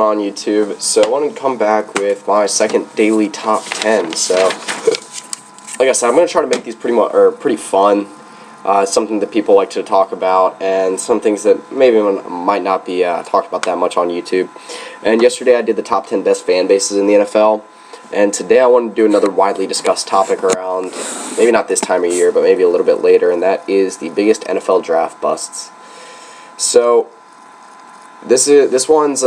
on, YouTube? So I wanted to come back with my second daily top 10. So, like I said, I'm going to try to make these pretty fun. Something that people like to talk about, and some things that maybe might not be talked about that much on YouTube. And yesterday I did the top 10 best fan bases in the NFL. And today I want to do another widely discussed topic around, maybe not this time of year, but maybe a little bit later, and that is the biggest NFL draft busts. So, this one's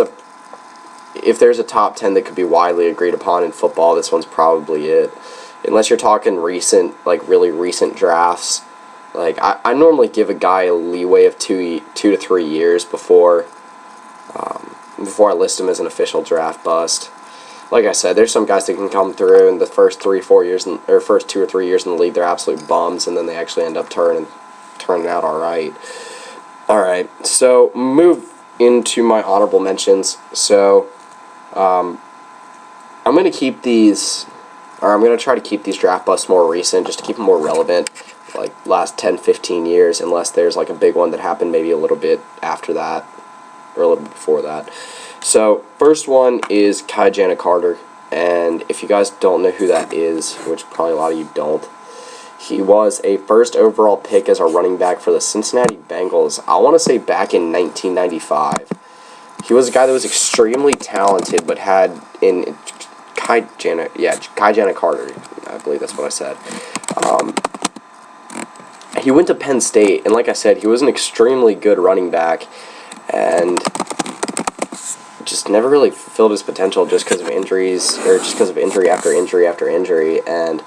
if there's a top 10 that could be widely agreed upon in football, this one's probably it. Unless you're talking recent, like really recent drafts. Like, I normally give a guy a leeway of 2 to 3 years before I list him as an official draft bust. Like I said, there's some guys that can come through in the first 3 or 4 years, or first 2 or 3 years in the league, they're absolute bums, and then they actually end up turning out all right. All right, so move into my honorable mentions. So, I'm going to keep these, or I'm going to try to keep these draft busts more recent, just to keep them more relevant, like last 10, 15 years, unless there's like a big one that happened maybe a little bit after that, or a little bit before that. So, first one is Jana Carter, and if you guys don't know who that is, which probably a lot of you don't, he was a first overall pick as a running back for the Cincinnati Bengals, I want to say back in 1995. He was a guy that was extremely talented, but had Jana Carter, I believe that's what I said. He went to Penn State, and like I said, he was an extremely good running back, and just never really fulfilled his potential just because of injuries, or just because of injury after injury after injury, and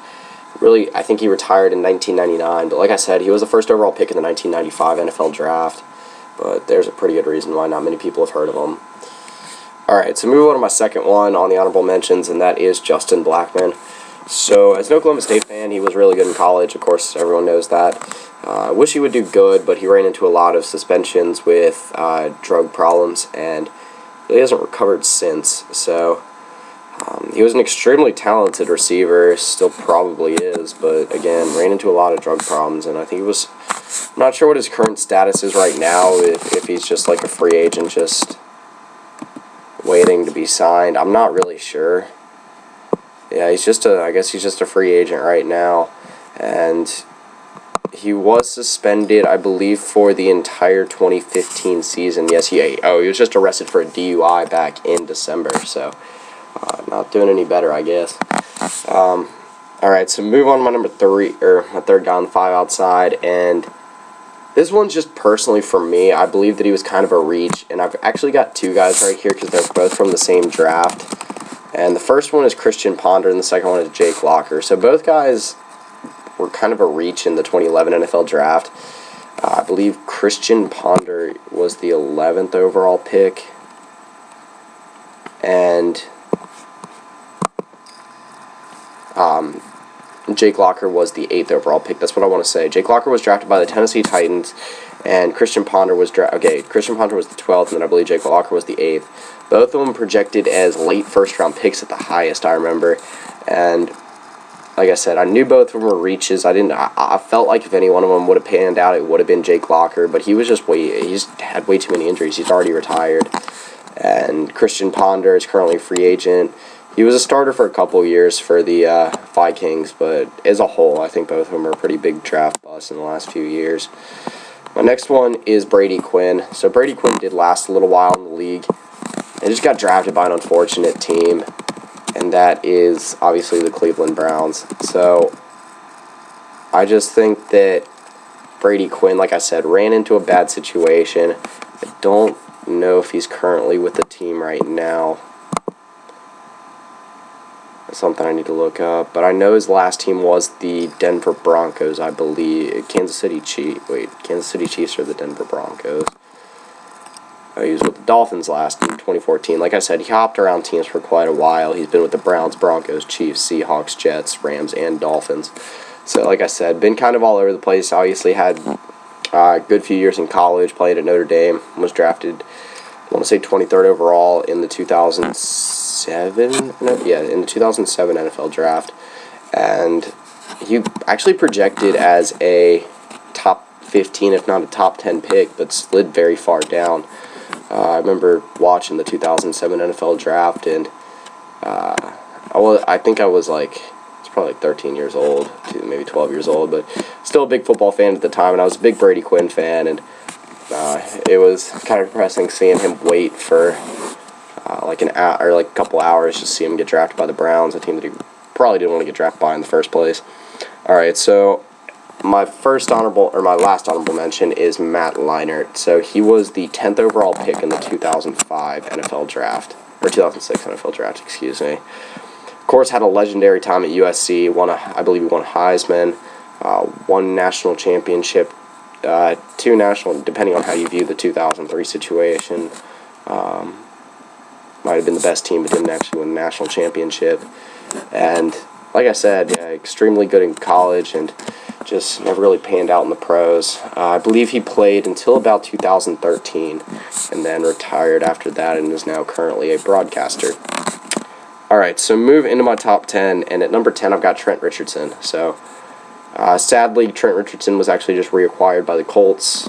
really, I think he retired in 1999, but like I said, he was the first overall pick in the 1995 NFL Draft, but there's a pretty good reason why not many people have heard of him. Alright, so move on to my second one on the honorable mentions, and that is Justin Blackmon. So, as an Oklahoma State fan, he was really good in college, of course, everyone knows that. I wish he would do good, but he ran into a lot of suspensions with drug problems, and he hasn't recovered since, so he was an extremely talented receiver, still probably is, but again, ran into a lot of drug problems, and I think I'm not sure what his current status is right now, if he's just like a free agent, just waiting to be signed. I'm not really sure. Yeah, I guess he's just a free agent right now, and he was suspended, I believe, for the entire 2015 season. Yes, he was just arrested for a DUI back in December, so not doing any better, I guess. Alright, so move on to my number 3, or my third guy on the 5 outside, and this one's just personally for me. I believe that he was kind of a reach, and I've actually got 2 guys right here because they're both from the same draft. And the first one is Christian Ponder, and the second one is Jake Locker. So both guys were kind of a reach in the 2011 NFL Draft. I believe Christian Ponder was the 11th overall pick, and Jake Locker was the 8th overall pick. That's what I want to say. Jake Locker was drafted by the Tennessee Titans, and Christian Ponder was Christian Ponder was the 12th, and then I believe Jake Locker was the 8th. Both of them projected as late first-round picks at the highest, I remember. And like I said, I knew both of them were reaches. I felt like if any one of them would have panned out, it would have been Jake Locker, but he just had way too many injuries. He's already retired. And Christian Ponder is currently a free agent. He was a starter for a couple of years for the Vikings, but as a whole, I think both of them are pretty big draft busts in the last few years. My next one is Brady Quinn. So Brady Quinn did last a little while in the league, and just got drafted by an unfortunate team, and that is obviously the Cleveland Browns. So I just think that Brady Quinn, like I said, ran into a bad situation. I don't know if he's currently with the team right now. That's something I need to look up. But I know his last team was the Denver Broncos, I believe. Kansas City Chiefs or the Denver Broncos. He was with the Dolphins last in 2014. Like I said, he hopped around teams for quite a while. He's been with the Browns, Broncos, Chiefs, Seahawks, Jets, Rams, and Dolphins. So, like I said, been kind of all over the place. Obviously had a good few years in college, played at Notre Dame, was drafted, I want to say 23rd overall in the 2007 NFL Draft. And he actually projected as a top 15, if not a top 10 pick, but slid very far down. I remember watching the 2007 NFL draft, and I think I was like, it's probably like 13 years old, maybe 12 years old, but still a big football fan at the time, and I was a big Brady Quinn fan, and it was kind of depressing seeing him wait for like an hour or like a couple hours just to see him get drafted by the Browns, a team that he probably didn't want to get drafted by in the first place. All right, so my last honorable mention is Matt Leinart. So he was the 10th overall pick in the 2005 NFL draft, or 2006 NFL draft, excuse me. Of course, had a legendary time at USC. I believe he won a Heisman, one national championship, two national, depending on how you view the 2003 situation. Might have been the best team, but didn't actually win the national championship. And like I said, yeah, extremely good in college and just never really panned out in the pros. I believe he played until about 2013 and then retired after that and is now currently a broadcaster. All right, so move into my top 10, and at number 10 I've got Trent Richardson. So sadly, Trent Richardson was actually just reacquired by the Colts,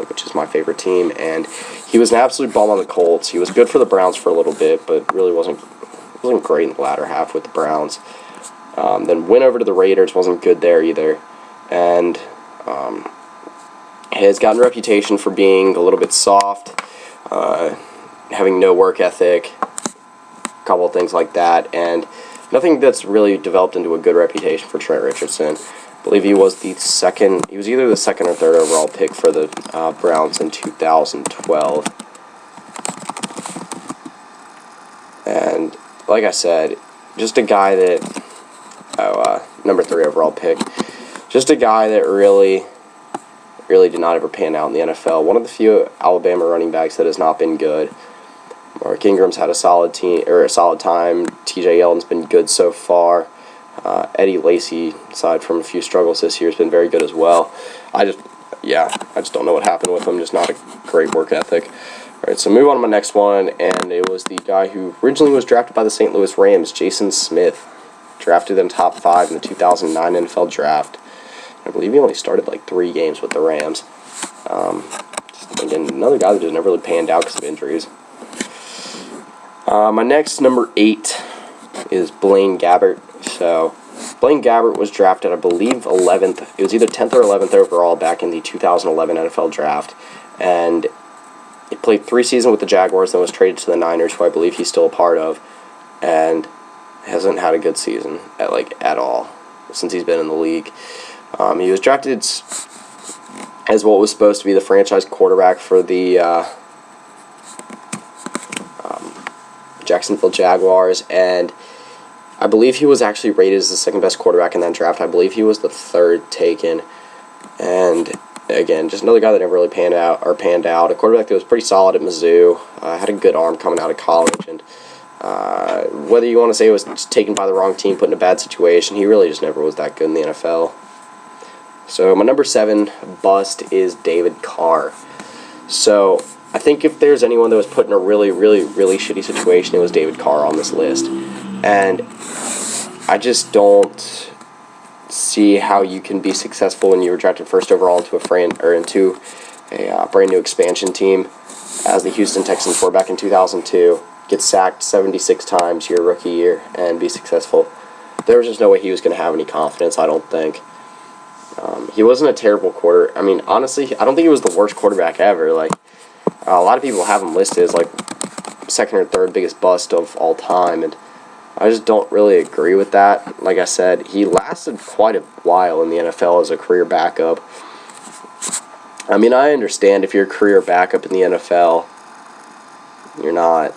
which is my favorite team, and he was an absolute bum on the Colts. He was good for the Browns for a little bit, but really wasn't great in the latter half with the Browns. Then went over to the Raiders, wasn't good there either, and has gotten a reputation for being a little bit soft, having no work ethic, a couple of things like that, and nothing that's really developed into a good reputation for Trent Richardson. I believe he was either the second or third overall pick for the Browns in 2012. And like I said, just a guy that, number 3 overall pick, just a guy that really did not ever pan out in the NFL. One of the few Alabama running backs that has not been good. Mark Ingram's had a solid time. T.J. Yeldon's been good so far. Eddie Lacy, aside from a few struggles this year, has been very good as well. I just don't know what happened with him. Just not a great work ethic. All right, so move on to my next one, and it was the guy who originally was drafted by the St. Louis Rams, Jason Smith. Drafted in top 5 in the 2009 NFL draft. I believe he only started like 3 games with the Rams. Again, another guy that just never really panned out because of injuries. My next, number 8, is Blaine Gabbert. So, Blaine Gabbert was drafted, I believe, 11th. It was either 10th or 11th overall back in the 2011 NFL draft. And he played 3 seasons with the Jaguars, then was traded to the Niners, who I believe he's still a part of. And hasn't had a good season at all since he's been in the league. He was drafted as what was supposed to be the franchise quarterback for the Jacksonville Jaguars, and I believe he was actually rated as the second best quarterback in that draft. I believe he was the 3rd taken, and again, just another guy that never really panned out. A quarterback that was pretty solid at Mizzou, had a good arm coming out of college, and whether you want to say it was just taken by the wrong team, put in a bad situation, he really just never was that good in the NFL. So my number 7 bust is David Carr. So I think if there's anyone that was put in a really shitty situation, it was David Carr on this list. And I just don't see how you can be successful when you were drafted first overall into a brand new expansion team as the Houston Texans were back in 2002. Get sacked 76 times your rookie year and be successful. There was just no way he was going to have any confidence, I don't think. He wasn't a terrible quarterback. I mean, honestly, I don't think he was the worst quarterback ever. Like, a lot of people have him listed as like second or third biggest bust of all time, and I just don't really agree with that. Like I said, he lasted quite a while in the NFL as a career backup. I mean, I understand if you're a career backup in the NFL, you're not...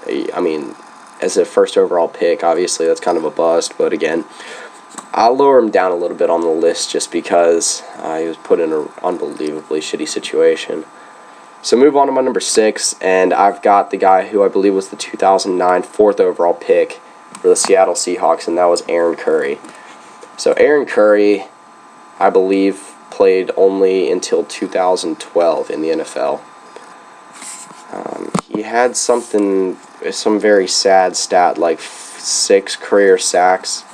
I mean, as a first overall pick, obviously that's kind of a bust, but again, I'll lower him down a little bit on the list just because he was put in an unbelievably shitty situation. So move on to my number 6, and I've got the guy who I believe was the 2009 4th overall pick for the Seattle Seahawks, and that was Aaron Curry. So Aaron Curry, I believe, played only until 2012 in the NFL. He had some very sad stat, like 6 career sacks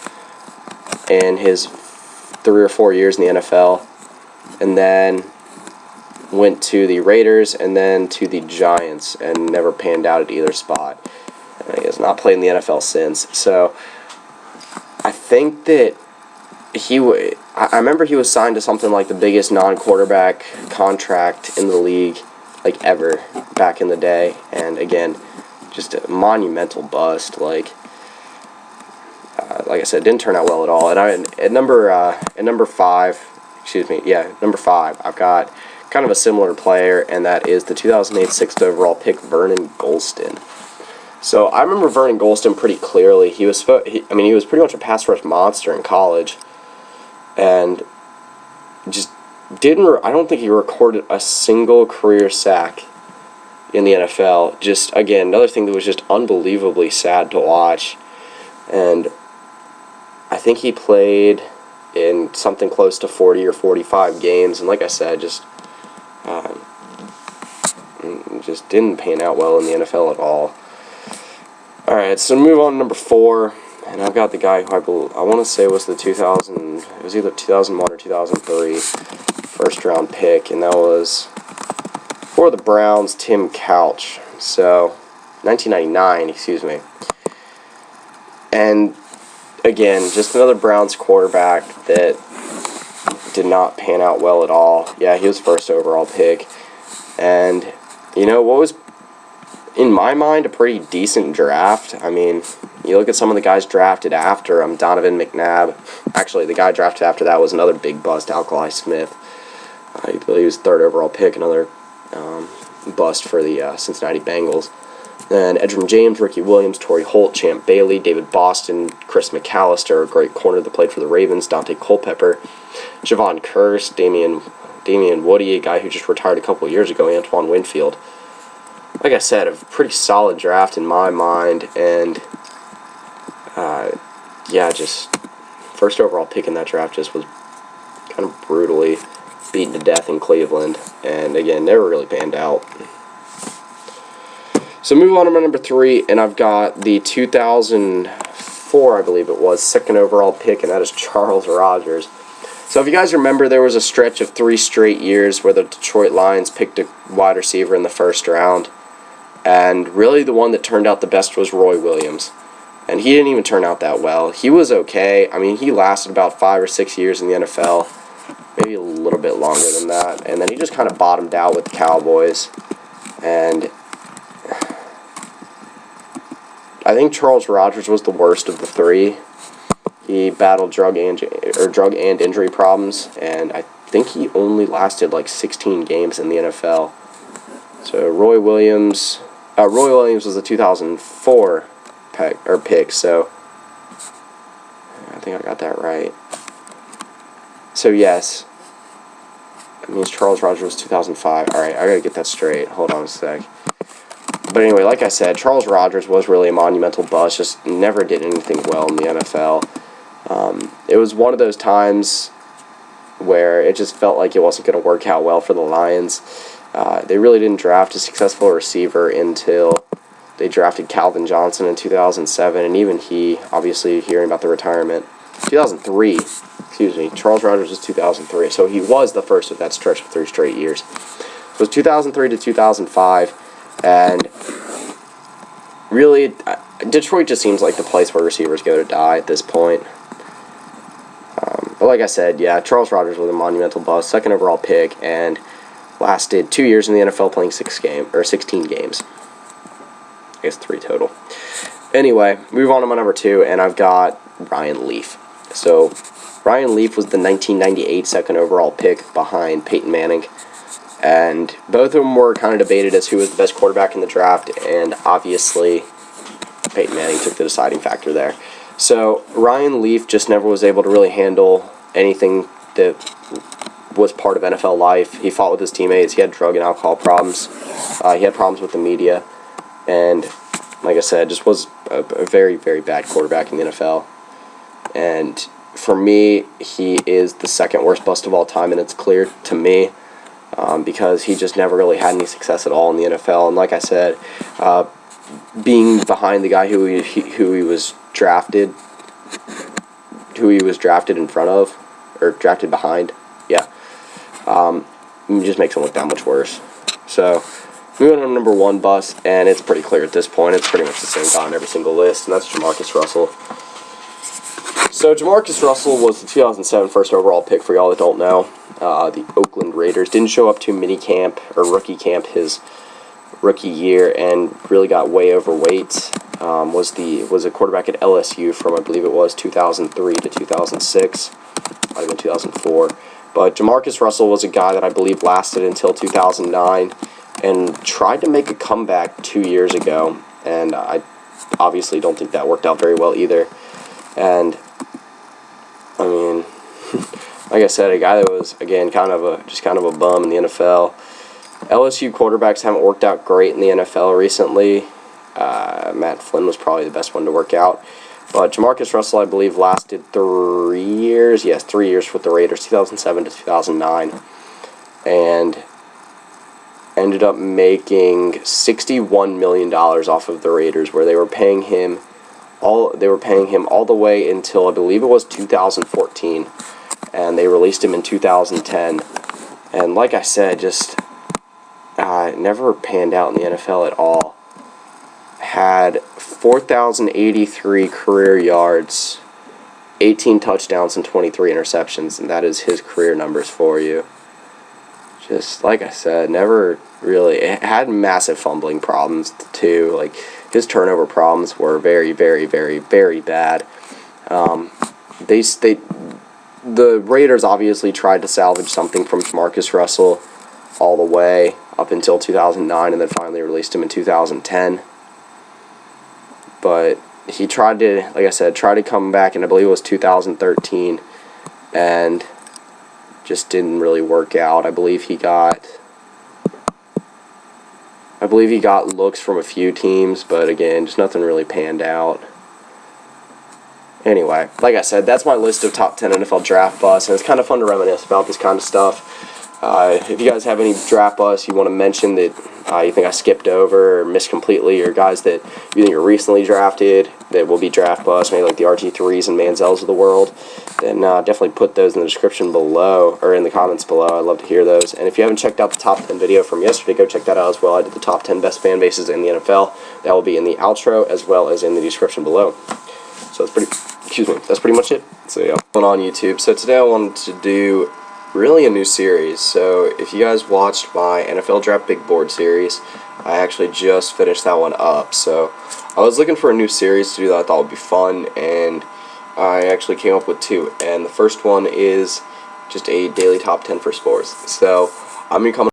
in his 3 or 4 years in the NFL, and then went to the Raiders and then to the Giants and never panned out at either spot. And he has not played in the NFL since. So I think that I remember he was signed to something like the biggest non-quarterback contract in the league, like ever, back in the day. And again, just a monumental bust. Like I said, didn't turn out well at all. And at number 5, number 5, I've got kind of a similar player, and that is the 2008 6th overall pick, Vernon Gholston. So I remember Vernon Gholston pretty clearly. He was pretty much a pass rush monster in college, and just I don't think he recorded a single career sack in the NFL. Just, again, another thing that was just unbelievably sad to watch. And I think he played in something close to 40 or 45 games, and like I said, just didn't pan out well in the NFL at all. Alright, so move on to number 4, and I've got the guy who I want to say was the 2000, it was either 2001 or 2003 first round pick, and that was for the Browns, Tim Couch. So 1999, excuse me. And again, just another Browns quarterback that did not pan out well at all. Yeah, he was first overall pick. And, you know, what was, in my mind, a pretty decent draft. I mean, you look at some of the guys drafted after him, Donovan McNabb. Actually, the guy drafted after that was another big bust, Alkali Smith. I believe he was third overall pick, another bust for the Cincinnati Bengals. Then Edgerrin James, Ricky Williams, Torrey Holt, Champ Bailey, David Boston, Chris McAllister, a great corner that played for the Ravens, Dante Culpepper, Javon Curse, Damian Woody, a guy who just retired a couple of years ago, Antoine Winfield. Like I said, a pretty solid draft in my mind, and just first overall pick in that draft just was kind of brutally beaten to death in Cleveland, and again, never really panned out. So move on to my number 3, and I've got the 2004, I believe it was, second overall pick, and that is Charles Rogers. So if you guys remember, there was a stretch of 3 straight years where the Detroit Lions picked a wide receiver in the first round, and really the one that turned out the best was Roy Williams. And he didn't even turn out that well. He was okay. I mean, he lasted about 5 or 6 years in the NFL, maybe a little bit longer than that, and then he just kind of bottomed out with the Cowboys. And I think Charles Rogers was the worst of the 3. He battled drug and injury problems, and I think he only lasted like 16 games in the NFL. So Roy Williams was the 2004 pick. So I think I got that right. So yes, that means Charles Rogers was 2005. All right, I gotta get that straight. Hold on a sec. But anyway, like I said, Charles Rogers was really a monumental bust, just never did anything well in the NFL. It was one of those times where it just felt like it wasn't going to work out well for the Lions. They really didn't draft a successful receiver until they drafted Calvin Johnson in 2007, and even he, obviously hearing about the retirement, 2003, excuse me, Charles Rogers was 2003, so he was the first of that stretch of 3 straight years. It was 2003 to 2005. And really, Detroit just seems like the place where receivers go to die at this point. But like I said, yeah, Charles Rogers was a monumental bust, second overall pick, and lasted 2 years in the NFL playing 16 games. I guess 3 total. Anyway, move on to my number 2, and I've got Ryan Leaf. So Ryan Leaf was the 1998 second overall pick behind Peyton Manning. And both of them were kind of debated as who was the best quarterback in the draft, and obviously Peyton Manning took the deciding factor there. So Ryan Leaf just never was able to really handle anything that was part of NFL life. He fought with his teammates. He had drug and alcohol problems. He had problems with the media. And like I said, just was a very, very bad quarterback in the NFL. And for me, he is the second worst bust of all time, and it's clear to me. Because he just never really had any success at all in the NFL. And like I said, being behind the guy who he was drafted in front of, or drafted behind, yeah. it just makes him look that much worse. So, moving on to number 1 bust, and it's pretty clear at this point. It's pretty much the same guy on every single list, and that's Jamarcus Russell. So, Jamarcus Russell was the 2007 first overall pick, for y'all that don't know. The Oakland Raiders didn't show up to minicamp or rookie camp his rookie year, and really got way overweight. Was a quarterback at LSU from, I believe it was 2003 to 2006, might have been 2004. But Jamarcus Russell was a guy that I believe lasted until 2009, and tried to make a comeback 2 years ago, and I obviously don't think that worked out very well either. And I mean, like I said, a guy that was, again, kind of a bum in the NFL. LSU quarterbacks haven't worked out great in the NFL recently. Matt Flynn was probably the best one to work out. But Jamarcus Russell, I believe, lasted 3 years. Yes, 3 years with the Raiders, 2007 to 2009. And ended up making $61 million off of the Raiders, where they were paying him all the way until, I believe it was 2014. And they released him in 2010. And like I said, just never panned out in the NFL at all. Had 4,083 career yards, 18 touchdowns, and 23 interceptions, and that is his career numbers for you. Just like I said, never really, it had massive fumbling problems too. Like, his turnover problems were very, very, very, very bad. The Raiders obviously tried to salvage something from Jamarcus Russell all the way up until 2009, and then finally released him in 2010. But he tried to, like I said, come back, and I believe it was 2013, and just didn't really work out. I believe he got looks from a few teams, but again, just nothing really panned out. Anyway, like I said, that's my list of top 10 NFL draft busts, and it's kind of fun to reminisce about this kind of stuff. If you guys have any draft busts you want to mention that you think I skipped over or missed completely, or guys that you think are recently drafted that will be draft busts, maybe like the RG3s and Manziels of the world, then definitely put those in the description below, or in the comments below. I'd love to hear those. And if you haven't checked out the top 10 video from yesterday, go check that out as well. I did the top 10 best fan bases in the NFL. That will be in the outro as well as in the description below. So that's pretty much it. So yeah, on YouTube. So today I wanted to do really a new series. So if you guys watched my NFL Draft Big Board series, I actually just finished that one up. So I was looking for a new series to do that I thought would be fun, and I actually came up with 2. And the first one is just a daily top 10 for sports. So I'm going to come